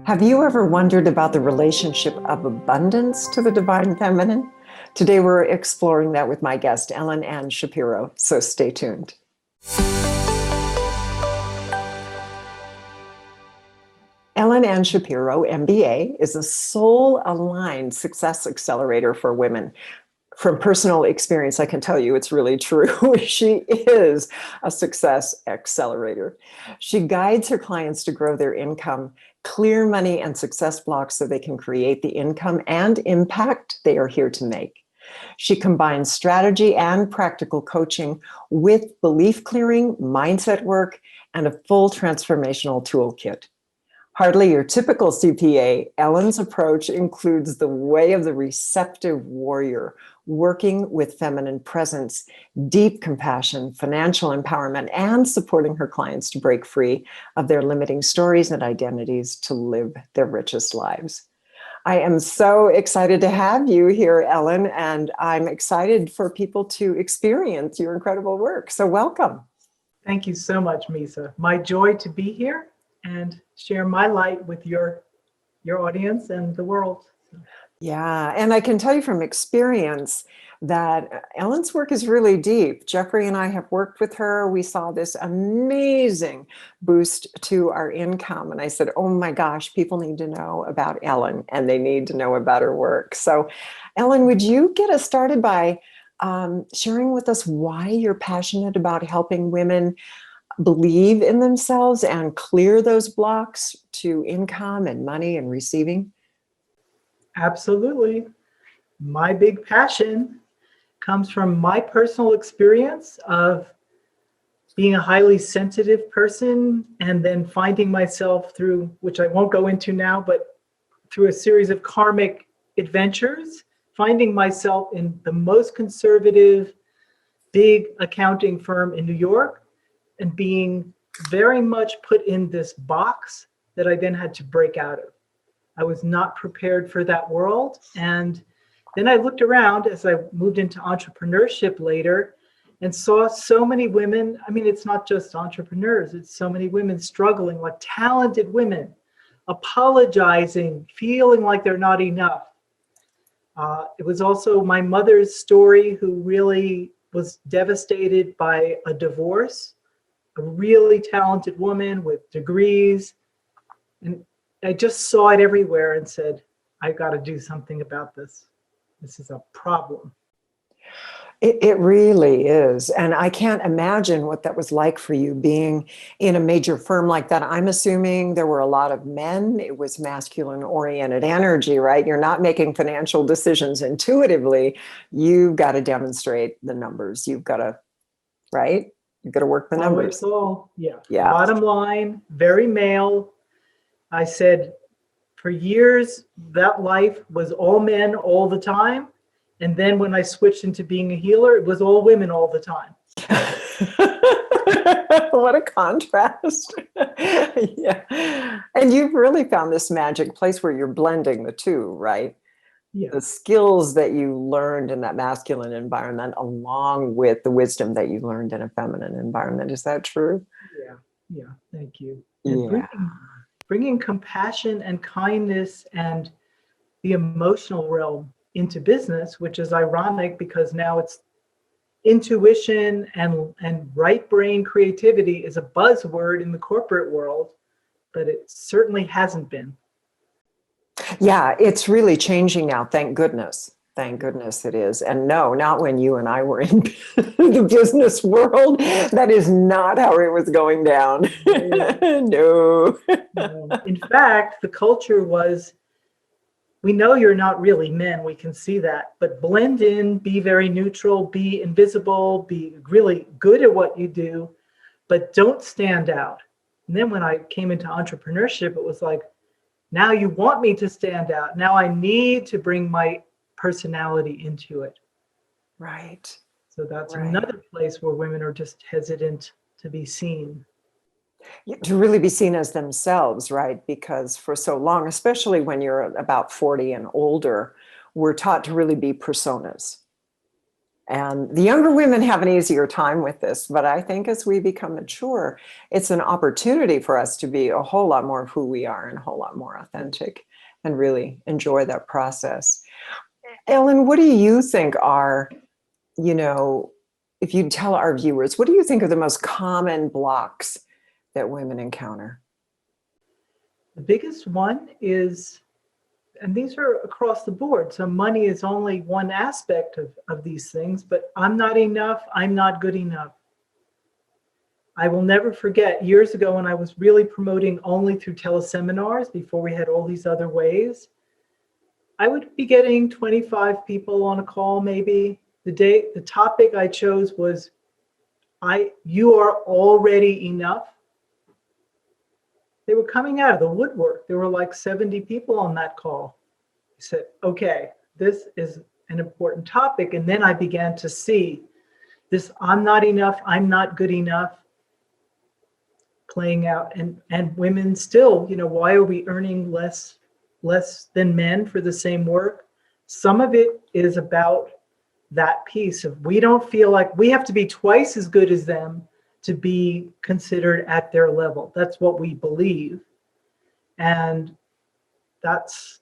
Have you ever wondered about the relationship of abundance to the divine feminine? Today we're exploring that with my guest, Ellen Anne Shapiro, so stay tuned. Ellen Anne Shapiro, MBA, is a soul-aligned success accelerator for women. From personal experience, I can tell you it's really true. She is a success accelerator. She guides her clients to grow their income, clear money and success blocks so they can create the income and impact they are here to make. She combines strategy and practical coaching with belief clearing, mindset work, and a full transformational toolkit. Hardly your typical CPA, Ellen's approach includes the way of the receptive warrior, working with feminine presence, deep compassion, financial empowerment, and supporting her clients to break free of their limiting stories and identities to live their richest lives. I am so excited to have you here, Ellen, and I'm excited for people to experience your incredible work. So welcome. Thank you so much, Misa. My joy to be here and share my light with your audience and the world. Yeah, and I can tell you from experience that Ellen's work is really deep. Jeffrey and I have worked with her. We saw this amazing boost to our income. And I said, oh my gosh, people need to know about Ellen and they need to know about her work. So Ellen, would you get us started by sharing with us why you're passionate about helping women believe in themselves and clear those blocks to income and money and receiving? Absolutely. My big passion comes from my personal experience of being a highly sensitive person and then finding myself through, which I won't go into now, but through a series of karmic adventures, finding myself in the most conservative, big accounting firm in New York and being very much put in this box that I then had to break out of. I was not prepared for that world. And then I looked around as I moved into entrepreneurship later and saw so many women. I mean, it's not just entrepreneurs, it's so many women struggling, like talented women, apologizing, feeling like they're not enough. It was also my mother's story, who really was devastated by a divorce, a really talented woman with degrees. And I just saw it everywhere and said, I got to do something about this. This is a problem. It really is. And I can't imagine what that was like for you being in a major firm like that. I'm assuming there were a lot of men. It was masculine oriented energy, right? You're not making financial decisions intuitively. You've got to demonstrate the numbers. You've got to, right? You've got to work the numbers. It's all, yeah. Yeah. Bottom line, very male. I said, for years, that life was all men all the time. And then when I switched into being a healer, it was all women all the time. What a contrast. Yeah. And you've really found this magic place where you're blending the two, right? Yeah. The skills that you learned in that masculine environment, along with the wisdom that you learned in a feminine environment. Is that true? Yeah. Thank you. Yeah. And bringing compassion and kindness and the emotional realm into business, which is ironic because now it's intuition and right brain creativity is a buzzword in the corporate world, but it certainly hasn't been. Yeah, it's really changing now. Thank goodness. Thank goodness it is. And no, not when you and I were in the business world. That is not how it was going down. No. In fact, the culture was, we know you're not really men, we can see that, but blend in, be very neutral, be invisible, be really good at what you do, but don't stand out. And then when I came into entrepreneurship, it was like, now you want me to stand out. Now I need to bring my personality into it. Right. So that's another place where women are just hesitant to be seen. To really be seen as themselves, right? Because for so long, especially when you're about 40 and older, we're taught to really be personas. And the younger women have an easier time with this, but I think as we become mature, it's an opportunity for us to be a whole lot more of who we are and a whole lot more authentic and really enjoy that process. Ellen, what do you think are, you know, if you tell our viewers, what do you think are the most common blocks that women encounter? The biggest one is, and these are across the board, so money is only one aspect of these things, but I'm not enough, I'm not good enough. I will never forget years ago when I was really promoting only through teleseminars before we had all these other ways. I would be getting 25 people on a call maybe. The topic I chose was, you are already enough. They were coming out of the woodwork. There were like 70 people on that call. I said, okay, this is an important topic. And then I began to see this, I'm not enough, I'm not good enough, playing out. And women still, why are we earning less than men for the same work? Some of it is about that piece of, we don't feel like we have to be twice as good as them to be considered at their level. That's what we believe. And that's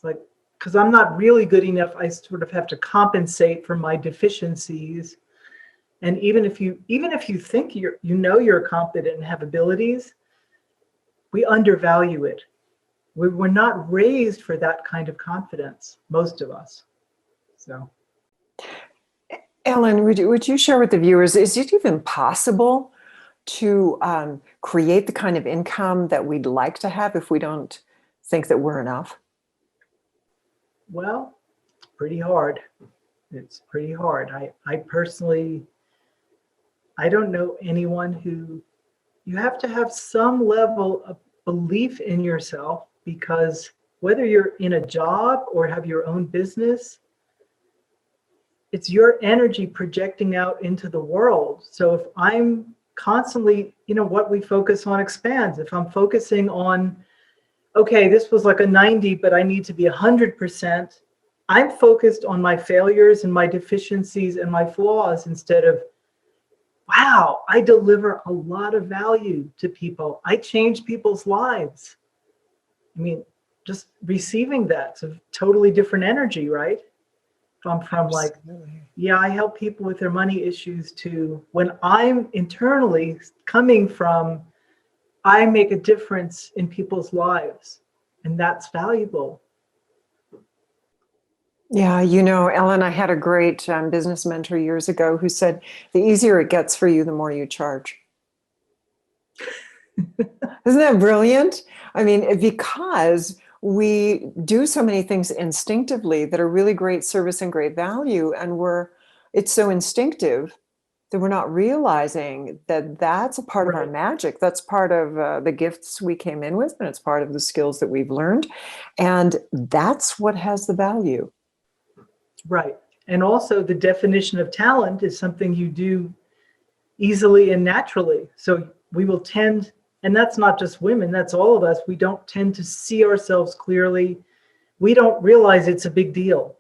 like, because I'm not really good enough, I sort of have to compensate for my deficiencies. And even if you think you're competent and have abilities, we undervalue it. We're not raised for that kind of confidence, most of us. So, Ellen, would you share with the viewers, is it even possible to create the kind of income that we'd like to have if we don't think that we're enough? well, it's pretty hard. It's pretty hard. I personally, I don't know anyone who, you have to have some level of belief in yourself, because whether you're in a job or have your own business, it's your energy projecting out into the world. So if I'm constantly, what we focus on expands. If I'm focusing on, okay, this was like a 90, but I need to be 100%, I'm focused on my failures and my deficiencies and my flaws instead of, wow, I deliver a lot of value to people. I change people's lives. I mean, just receiving that's a totally different energy, right? From like, yeah, I help people with their money issues to when I'm internally coming from, I make a difference in people's lives, and that's valuable. Yeah, Ellen, I had a great business mentor years ago who said, the easier it gets for you, the more you charge. Isn't that brilliant? I mean, because we do so many things instinctively that are really great service and great value, and it's so instinctive that we're not realizing that that's a part of our magic. That's part of the gifts we came in with, and it's part of the skills that we've learned. And that's what has the value. Right. And also the definition of talent is something you do easily and naturally. So we will tend, and that's not just women, that's all of us. We don't tend to see ourselves clearly. We don't realize it's a big deal.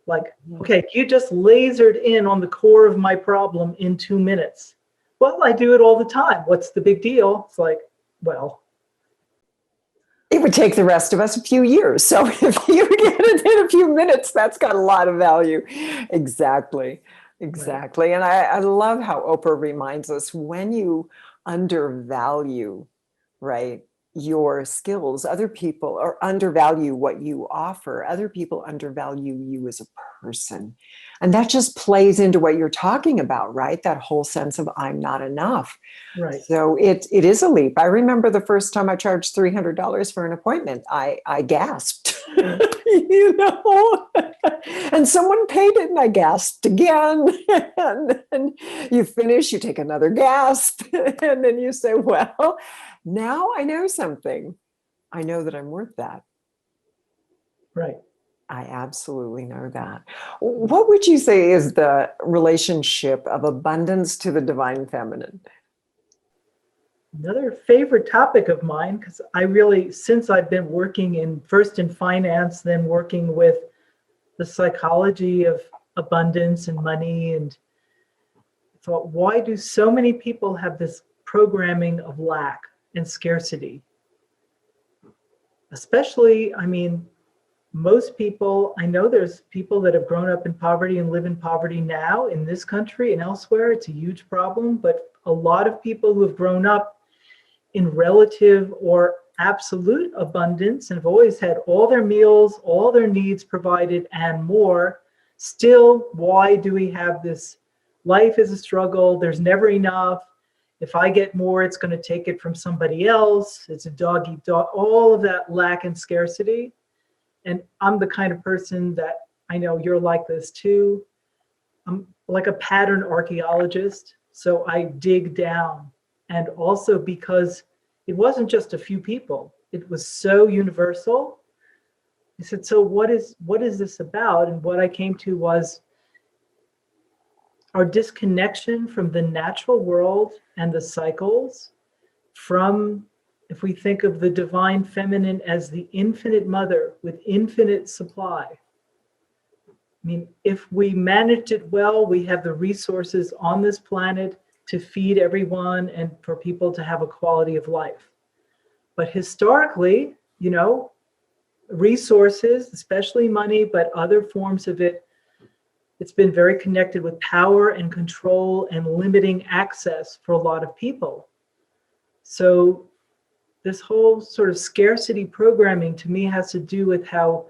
Like, okay, you just lasered in on the core of my problem in 2 minutes. Well, I do it all the time. What's the big deal? It's like, well, it would take the rest of us a few years. So if you get it in a few minutes, that's got a lot of value. Exactly. Right. And I love how Oprah reminds us, when you undervalue, right, your skills, other people, or undervalue what you offer, other people undervalue you as a person. And that just plays into what you're talking about, right? That whole sense of I'm not enough. Right. So it is a leap. I remember the first time I charged $300 for an appointment, I gasped, and someone paid it and I gasped again. And then you finish, you take another gasp, and then you say, well, now I know something. I know that I'm worth that. Right. I absolutely know that. What would you say is the relationship of abundance to the divine feminine? Another favorite topic of mine, because I really, since I've been working first in finance, then working with the psychology of abundance and money, and thought, why do so many people have this programming of lack and scarcity? Especially, I mean, most people, I know there's people that have grown up in poverty and live in poverty now in this country and elsewhere. It's a huge problem, but a lot of people who have grown up in relative or absolute abundance and have always had all their meals, all their needs provided and more, still, why do we have this? Life is a struggle. There's never enough. If I get more, it's going to take it from somebody else. It's a dog eat dog, all of that lack and scarcity. And I'm the kind of person that, I know you're like this too. I'm like a pattern archaeologist. So I dig down. And also because it wasn't just a few people, it was so universal. I said, so what is this about? And what I came to was our disconnection from the natural world and the cycles, from, if we think of the divine feminine as the infinite mother with infinite supply. I mean, if we managed it well, we have the resources on this planet to feed everyone and for people to have a quality of life. But historically, you know, resources, especially money, but other forms of it, it's been very connected with power and control and limiting access for a lot of people. So this whole sort of scarcity programming to me has to do with how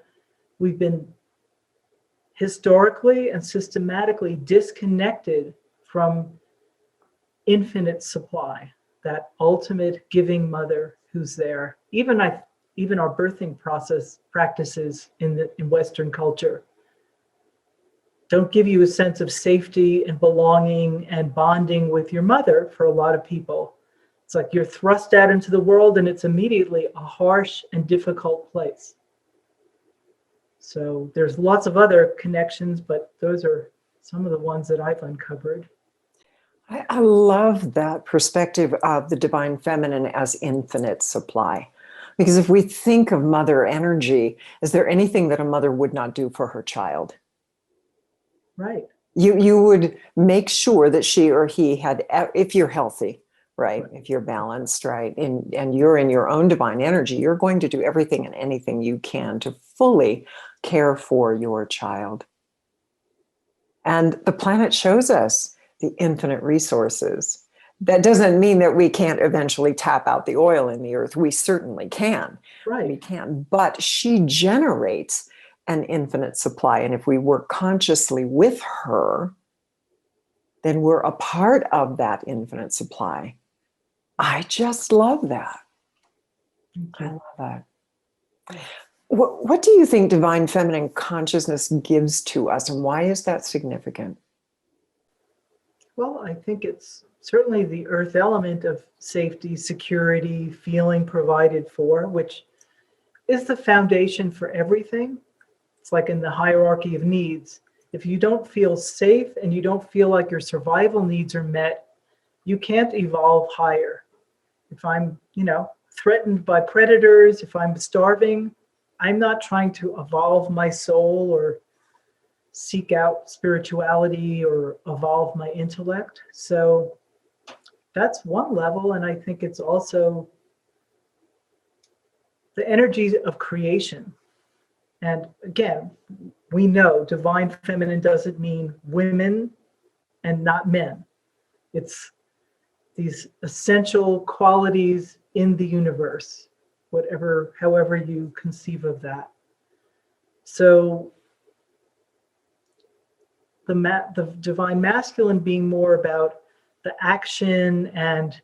we've been historically and systematically disconnected from infinite supply, that ultimate giving mother who's there. Even our birthing process practices in Western culture don't give you a sense of safety and belonging and bonding with your mother for a lot of people. It's like you're thrust out into the world and it's immediately a harsh and difficult place. So there's lots of other connections, but those are some of the ones that I've uncovered. I love that perspective of the divine feminine as infinite supply. Because if we think of mother energy, is there anything that a mother would not do for her child? Right. You would make sure that she or he had, if you're healthy, right? If you're balanced, right? And you're in your own divine energy, you're going to do everything and anything you can to fully care for your child. And the planet shows us the infinite resources. That doesn't mean that we can't eventually tap out the oil in the earth. We certainly can. Right. We can. But she generates an infinite supply. And if we work consciously with her, then we're a part of that infinite supply. I just love that. I love that. What do you think divine feminine consciousness gives to us, and why is that significant? Well, I think it's certainly the earth element of safety, security, feeling provided for, which is the foundation for everything. It's like in the hierarchy of needs. If you don't feel safe and you don't feel like your survival needs are met, you can't evolve higher. If I'm, threatened by predators, if I'm starving, I'm not trying to evolve my soul or seek out spirituality or evolve my intellect. So that's one level. And I think it's also the energy of creation. And again, we know divine feminine doesn't mean women and not men. It's these essential qualities in the universe, however you conceive of that. So the divine masculine being more about the action and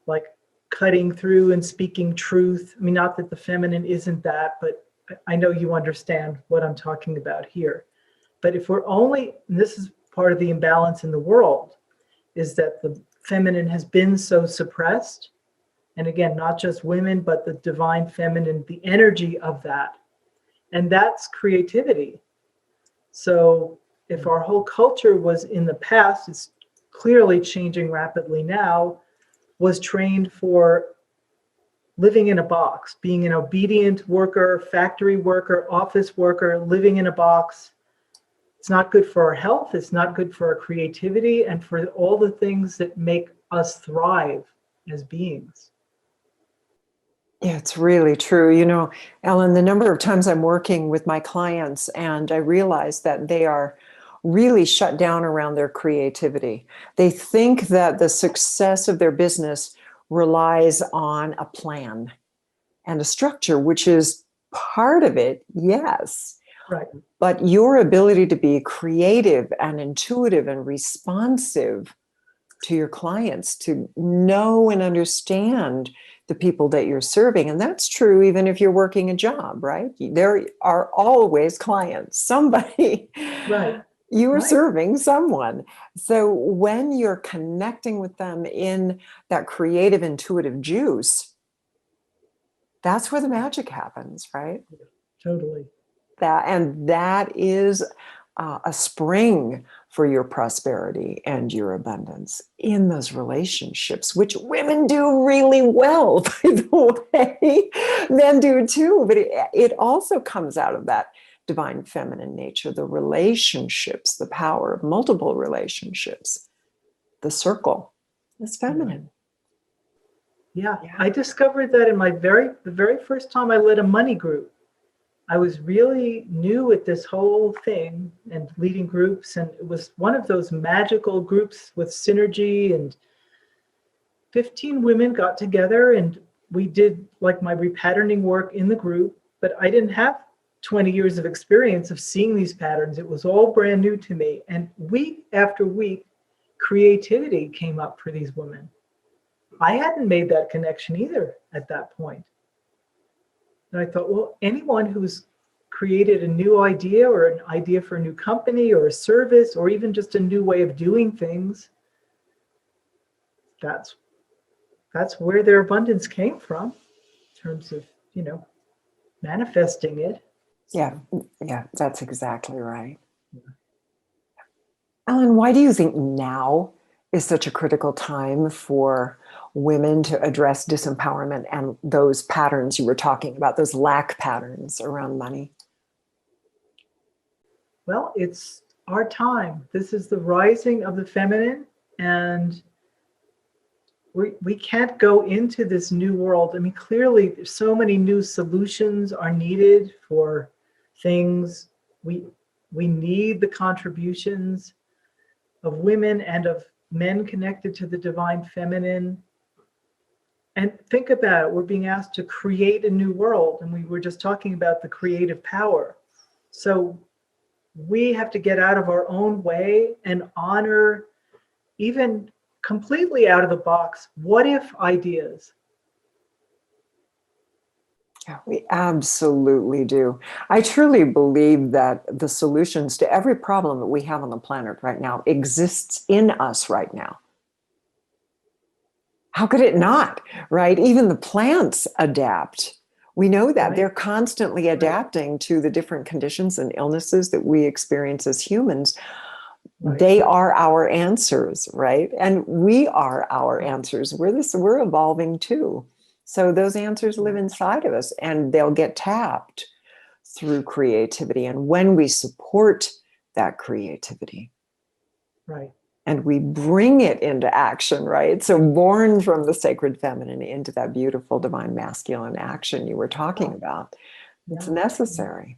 like cutting through and speaking truth. I mean, not that the feminine isn't that, but I know you understand what I'm talking about here. But if we're only, and this is part of the imbalance in the world, is that the feminine has been so suppressed. And again, not just women, but the divine feminine, the energy of that. And that's creativity. So if our whole culture was in the past, it's clearly changing rapidly now, was trained for living in a box, being an obedient worker, factory worker, office worker, living in a box, It's not good for our health. It's not good for our creativity and for all the things that make us thrive as beings. Yeah, it's really true. You know, Ellen, the number of times I'm working with my clients and I realize that they are really shut down around their creativity. They think that the success of their business relies on a plan and a structure, which is part of it, yes. Right. But your ability to be creative and intuitive and responsive to your clients, to know and understand the people that you're serving. And that's true even if you're working a job, right? There are always clients, somebody. Right. You are Right. serving someone. So when you're connecting with them in that creative, intuitive juice, that's where the magic happens, right? Totally. That is a spring for your prosperity and your abundance in those relationships, which women do really well, by the way. Men do too, but it also comes out of that divine feminine nature, the relationships, the power of multiple relationships, the circle is feminine. Yeah. I discovered that in the very first time I led a money group. I was really new at this whole thing and leading groups, and it was one of those magical groups with synergy, and 15 women got together and we did like my repatterning work in the group, but I didn't have 20 years of experience of seeing these patterns. It was all brand new to me. And week after week, creativity came up for these women. I hadn't made that connection either at that point. And I thought, well, anyone who's created a new idea or an idea for a new company or a service or even just a new way of doing things, that's where their abundance came from in terms of, manifesting it. Yeah, that's exactly right. Ellen, why do you think now is such a critical time for women to address disempowerment and those patterns you were talking about, those lack patterns around money? Well, it's our time. This is the rising of the feminine, and we can't go into this new world. I mean, clearly, so many new solutions are needed for things. We need the contributions of women and of men connected to the divine feminine. And think about it, we're being asked to create a new world, and we were just talking about the creative power. So we have to get out of our own way and honor even completely out of the box what if ideas. Yeah, we absolutely do. I truly believe that the solutions to every problem that we have on the planet right now exists in us right now. How could it not, right? Even the plants adapt. We know that Right. they're constantly adapting to the different conditions and illnesses that we experience as humans. Right. They are our answers, right? And we are our answers. We're evolving too. So those answers live inside of us and they'll get tapped through creativity. And when we support that creativity, Right. and we bring it into action, right? So born from the sacred feminine into that beautiful divine masculine action you were talking about, it's necessary.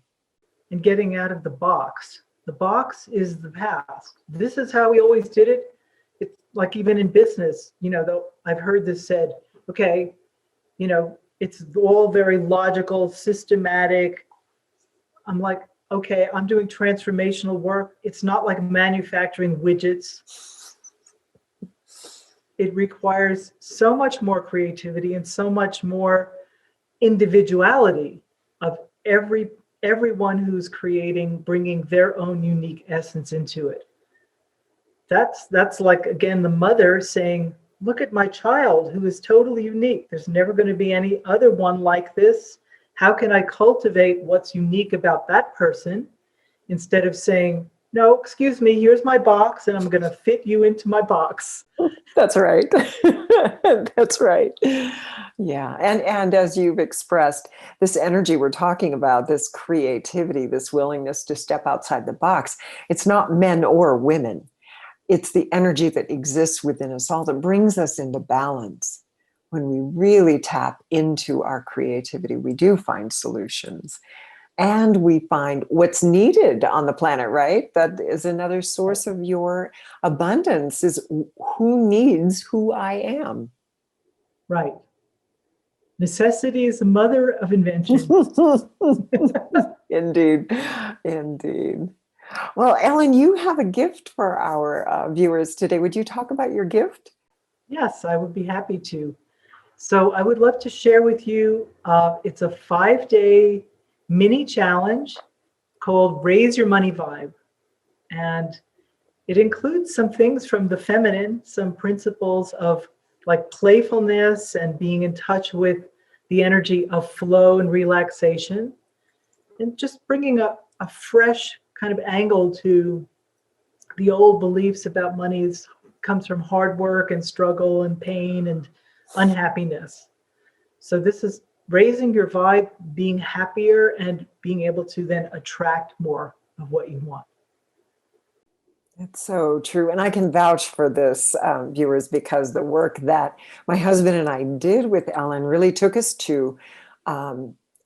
And getting out of the box. The box is the past. This is how we always did it. It's like even in business, though I've heard this said, okay, it's all very logical, systematic. I'm like, okay, I'm doing transformational work. It's not like manufacturing widgets. It requires so much more creativity and so much more individuality of everyone who's creating, bringing their own unique essence into it. That's like, again, the mother saying, look at my child who is totally unique. There's never going to be any other one like this. How can I cultivate what's unique about that person instead of saying, no, excuse me, here's my box and I'm going to fit you into my box. That's right. That's right. Yeah. And as you've expressed, this energy we're talking about, this creativity, this willingness to step outside the box, it's not men or women. It's the energy that exists within us all that brings us into balance. When we really tap into our creativity, we do find solutions. And we find what's needed on the planet, right? That is another source of your abundance, is who needs who I am. Right. Necessity is the mother of invention. Indeed. Indeed. Well, Ellen, you have a gift for our viewers today. Would you talk about your gift? Yes, I would be happy to. So I would love to share with you, it's a 5-day mini challenge called Raise Your Money Vibe. And it includes some things from the feminine, some principles of like playfulness and being in touch with the energy of flow and relaxation, and just bringing up a fresh kind of angle to the old beliefs about money comes from hard work and struggle and pain and unhappiness. So this is raising your vibe, being happier, and being able to then attract more of what you want. It's so true. And I can vouch for this, viewers, because the work that my husband and I did with Ellen really took us to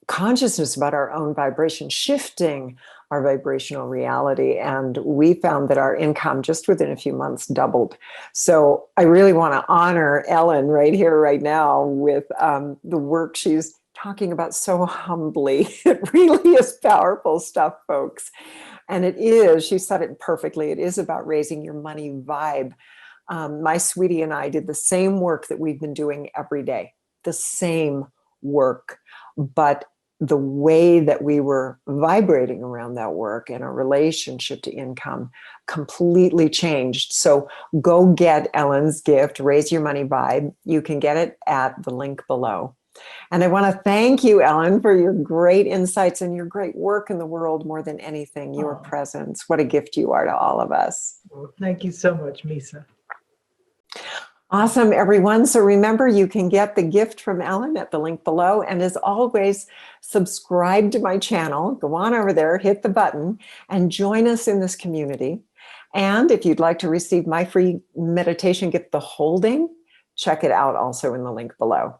consciousness about our own vibration, shifting our vibrational reality. And we found that our income just within a few months doubled. So I really want to honor Ellen right here, right now, with the work she's talking about so humbly. It really is powerful stuff, folks. And it is, she said it perfectly, it is about raising your money vibe. My sweetie and I did the same work that we've been doing every day, the same work, but the way that we were vibrating around that work and our relationship to income completely changed. So go get Ellen's gift, Raise Your Money Vibe. You can get it at the link below. And I want to thank you, Ellen, for your great insights and your great work in the world more than anything, your presence. What a gift you are to all of us. Well, thank you so much, Misa. Awesome, everyone. So remember, you can get the gift from Ellen at the link below. And as always, subscribe to my channel. Go on over there, hit the button, and join us in this community. And if you'd like to receive my free meditation gift, The Holding, check it out also in the link below.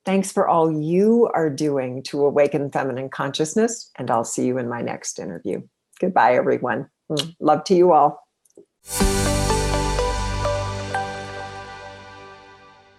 Thanks for all you are doing to awaken feminine consciousness, and I'll see you in my next interview. Goodbye, everyone. Love to you all.